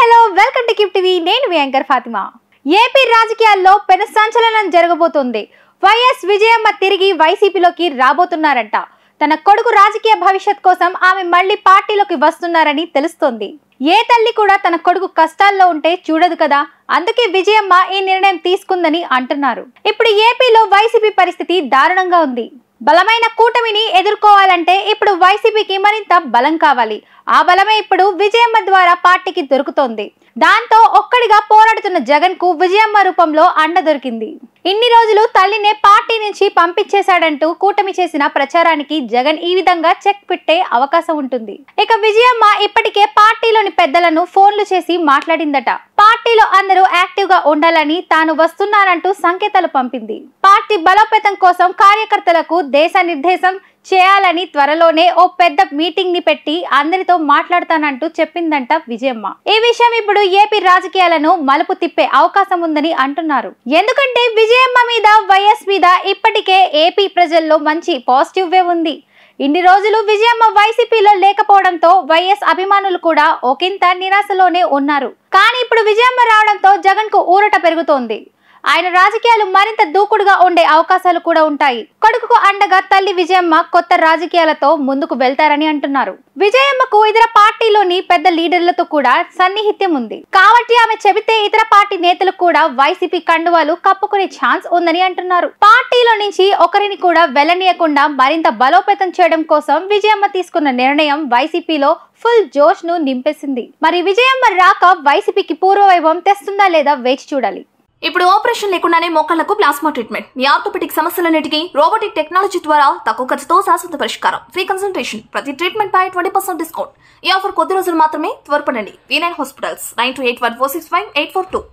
Hello welcome to keep TV. నేను మీ anchor Fatima. AP రాజకీయాల్లో పెను సంచలనం జరగబోతోంది. వైఎస్ విజయమ్మ తిరిగి వైసీపీలోకి రాబోతున్నారంట. తన కొడుకు రాజకీయ భవిష్యత్ కోసం ఆమె మళ్ళీ పార్టీలోకి వస్తున్నారని తెలుస్తోంది. ఏ తల్లి కూడా తన కొడుకు కష్టాల్లో ఉంటే చూడదు కదా, అందుకే విజయమ్మ ఈ నిర్ణయం తీసుకుందని అంటున్నారు. ఇప్పుడు ఏపీలో వైసీపీ పరిస్థితి దారుణంగా ఉంది. బలమైన కూటమిని ఎదుర్కోవాలంటే ఇప్పుడు వైసీపీకి మరింత బలం కావాలి. ఆ బలమే ఇప్పుడు విజయమ్మ ద్వారా పార్టీకి దొరుకుతోంది. దాంతో ఒక్కడిగా పోరాడుతున్న జగన్ కు విజయమ్మ రూపంలో అండ దొరికింది. ఇన్ని రోజులు తల్లినే పార్టీ నుంచి పంపించేశాడంటూ కూటమి చేసిన ప్రచారానికి జగన్ ఈ విధంగా చెక్ పెట్టే అవకాశం ఉంటుంది. ఇక విజయమ్మ ఇప్పటికే పార్టీలోని పెద్దలను ఫోన్లు చేసి మాట్లాడిందట. పార్టీలో అందరూ యాక్టివ్ గా ఉండాలని, తాను వస్తున్నానంటూ సంకేతాలు పంపింది. పార్టీ బలోపేతం కోసం కార్యకర్తలకు దిశానిర్దేశం చేయాలని త్వరలోనే ఓ పెద్ద మీటింగ్ ని పెట్టి అందరితో మాట్లాడతానంటూ చెప్పిందంట విజయమ్మ. ఈ విషయం ఇప్పుడు ఏపీ రాజకీయాలను మలుపు తిప్పే అవకాశం ఉందని అంటున్నారు. ఎందుకంటే విజయమ్మ మీద, వైఎస్ మీద ఇప్పటికే ఏపీ ప్రజల్లో మంచి పాజిటివ్ వే ఉంది. ఇన్ని రోజులు విజయమ్మ వైసీపీలో లేకపోవడంతో వైఎస్ అభిమానులు కూడా ఒకంత నిరాశలోనే ఉన్నారు. కానీ ఇప్పుడు విజయమ్మ రావడంతో జగన్ కు ఊరట పెరుగుతోంది. ఆయన రాజకీయాలు మరింత దూకుడుగా ఉండే అవకాశాలు కూడా ఉంటాయి. కొడుకుకు అండగా తల్లి విజయమ్మ కొత్త రాజకీయాలతో ముందుకు వెళ్తారని అంటున్నారు. విజయమ్మకు ఇతర పార్టీలోని పెద్ద లీడర్లతో కూడా సన్నిహిత్యం ఉంది కాబట్టి ఆమె చెబితే ఇతర పార్టీ నేతలు కూడా వైసీపీ కండువాలు కప్పుకునే ఛాన్స్ ఉందని అంటున్నారు. పార్టీలో నుంచి ఒకరిని కూడా వెళ్లనీయకుండా మరింత బలోపేతం చేయడం కోసం విజయమ్మ తీసుకున్న నిర్ణయం వైసీపీలో ఫుల్ జోష్ ను నింపేసింది. మరి విజయమ్మ రాక వైసీపీకి పూర్వవైభవం తెస్తుందా లేదా వేచి చూడాలి. ఇప్పుడు ఆపరేషన్ లేకుండానే మోకాళ్లకు ప్లాస్మా ట్రీట్మెంట్. మీ ఆర్థోపెడిక్ సమస్యలన్నిటికీ రోబోటిక్ టెక్నాలజీ ద్వారా తక్కువ ఖర్చుతో శాశ్వత పరిష్కారం. Free consultation. ప్రతి ట్రీట్మెంట్ పై 20% డిస్కౌంట్. ఈ ఆఫర్ కొద్ది రోజులు మాత్రమే. త్వరపడండి. V9 hospitals 9281465842.